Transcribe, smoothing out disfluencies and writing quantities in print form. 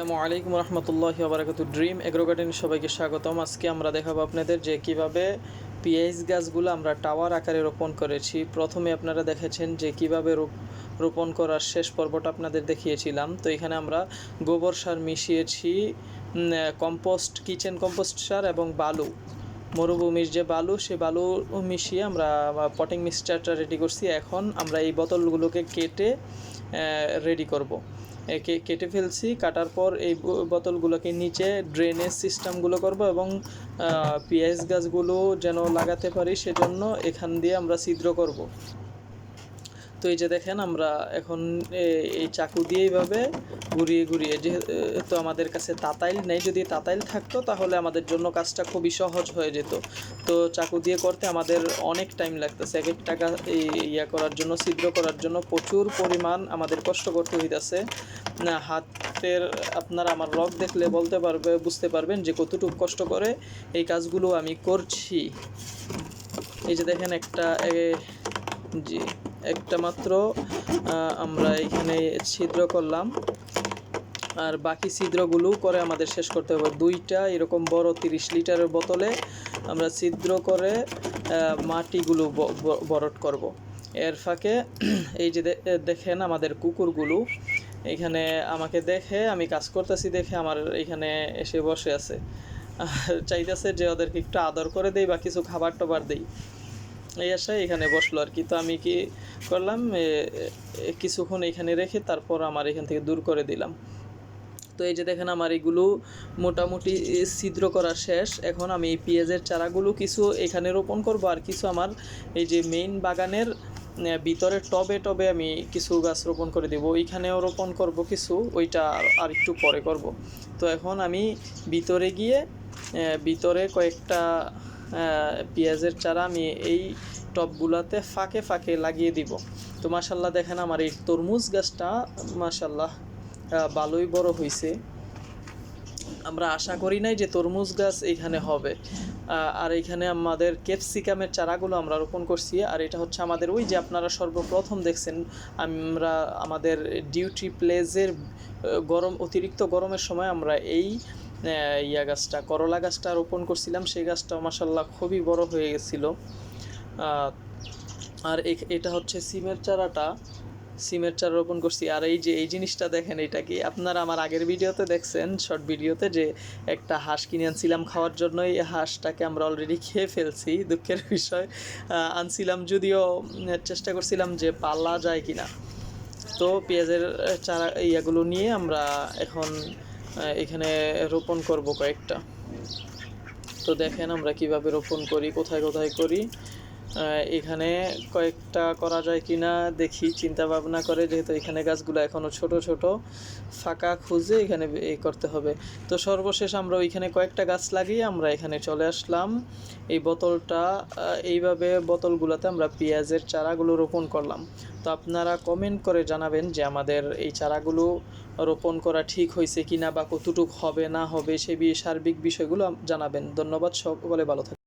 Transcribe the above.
আসসালামু আলাইকুম রহমতুল্লাহি ওয়া বারাকাতুহু। ড্রিম এগ্রো গার্ডেন সবাইকে স্বাগতম। আজকে আমরা দেখাবো আপনাদের যে কিভাবে পিএইচ গাছগুলো আমরা টাওয়ার আকারে রোপণ করেছি। প্রথমে আপনারা দেখেছেন যে কিভাবে রোপণ করার শেষ পর্বটা আপনাদের দেখিয়েছিলাম। তো এখানে আমরা গোবর সার মিশিয়েছি, কম্পোস্ট, কিচেন কম্পোস্ট সার এবং বালু, মরুভূমির যে বালু, সে বালু মিশিয়ে আমরা পটিং মিক্সচারটা রেডি করছি। এখন আমরা এই বোতলগুলোকে কেটে রেডি করব। কেটে ফেলছি। কাটার পর এই বোতলগুলোকে নিচে ড্রেনেজ সিস্টেমগুলো করব এবং পিএইচ গাছগুলো যেন লাগাতে পারি সেজন্য এখান দিয়ে আমরা ছিদ্র করব। তো এই যে দেখেন, আমরা এখন এই চাকু দিয়ে এইভাবে ঘুরিয়ে ঘুরিয়ে, যেহেতু আমাদের কাছে তাতাইল নেই, যদি তাতাইল থাকতো তাহলে আমাদের জন্য কাজটা খুবই সহজ হয়ে যেত। তো চাকু দিয়ে করতে আমাদের অনেক টাইম লাগতেছে। এক টাকা ইয়া করার জন্য, ছিদ্র করার জন্য প্রচুর পরিমাণ আমাদের কষ্ট করতে হইতেছে। হাতের আপনারা আমার রগ দেখলে বুঝতে পারবেন যে কতটুকু কষ্ট করে এই কাজগুলো আমি করছি। এই যে দেখেন, একটা মাত্র আমরা এখানে ছিদ্র করলাম, আর বাকি ছিদ্রগুলো করে আমাদের শেষ করতে হবে। দুইটা এরকম বড় 30 লিটারের বোতলে আমরা ছিদ্র করে মাটিগুলো ভরাট করব। এর ফাঁকে এই যে দেখেন আমাদের কুকুরগুলো এখানে আমাকে দেখে, আমি কাজ করতেছি দেখে আমার এখানে এসে বসে আছে, চাইতেছে যে ওদেরকে একটু আদর করে দেই বা কিছু খাবার টাবার দেই। এই আশায় এখানে বসলো আর কি। তো আমি কি করলাম, কিছুক্ষণ এখানে রেখে তারপর আমার এখান থেকে দূর করে দিলাম। তো এই যে দেখেন, আমার এগুলো মোটামুটি ছিদ্র করা শেষ। এখন আমি এই পেঁয়াজের চারাগুলো কিছু এখানে রোপণ করব, আর কিছু আমার এই যে মেইন বাগানের ভিতরে টবে আমি কিছু গাছ রোপণ করে দেবো। ওইখানেও রোপণ করব কিছু, ওইটা আর একটু পরে করব। তো এখন আমি ভিতরে কয়েকটা পেঁয়াজের চারা আমি এই টবগুলাতে ফাঁকে ফাঁকে লাগিয়ে দিব। তো মাশাল্লাহ দেখেন, আমার এই তরমুজ গাছটা মাশাল্লাহ ভালোই বড় হয়েছে। আমরা আশা করি নাই যে তরমুজ গাছ এইখানে হবে। আর এইখানে আমাদের ক্যাপসিকামের চারাগুলো আমরা রোপণ করছি। আর এটা হচ্ছে আমাদের ওই যে আপনারা সর্বপ্রথম দেখছেন, আমরা আমাদের ডিউটি প্লেসের অতিরিক্ত গরমের সময় আমরা এই গাছটা, করলা গাছটা রোপণ করছিলাম। সেই গাছটা মাশাল্লাহ খুবই বড় হয়ে গেছিলো। আর এটা হচ্ছে সিমের চারা রোপণ করছি। আর এই জিনিসটা দেখেন, এটা কি আপনারা আমার আগের ভিডিওতে দেখছেন, শর্ট ভিডিওতে, যে একটা হাঁস কিনে আনছিলাম খাওয়ার জন্য। এই হাঁসটাকে আমরা অলরেডি খেয়ে ফেলছি, দুঃখের বিষয়। আনছিলাম যদিও, চেষ্টা করছিলাম যে পালা যায় কিনা। তো পেঁয়াজের চারা ইয়াগুলো নিয়ে আমরা এখন এখানে রোপণ করব কয়েকটা। তো দেখেন আমরা কিভাবে রোপণ করি, কোথায় কোথায় করি। এখানে কয়েকটা করা যায় কি না দেখি, চিন্তা ভাবনা করে, যেহেতু এখানে গাছগুলো এখনও ছোট ছোট, ফাঁকা খুঁজে এখানে করতে হবে। তো সর্বশেষ আমরা ওইখানে কয়েকটা গাছ লাগিয়ে আমরা এখানে চলে আসলাম। এই এইভাবে বোতলগুলোতে আমরা পেঁয়াজের চারাগুলো রোপণ করলাম। তো আপনারা কমেন্ট করে জানাবেন যে আমাদের এই চারাগুলো রোপণ করা ঠিক হয়েছে কিনা, বা কতটুকু হবে না হবে, সে সার্বিক বিষয়গুলো জানাবেন। ধন্যবাদ, সকলে ভালো থাকবেন।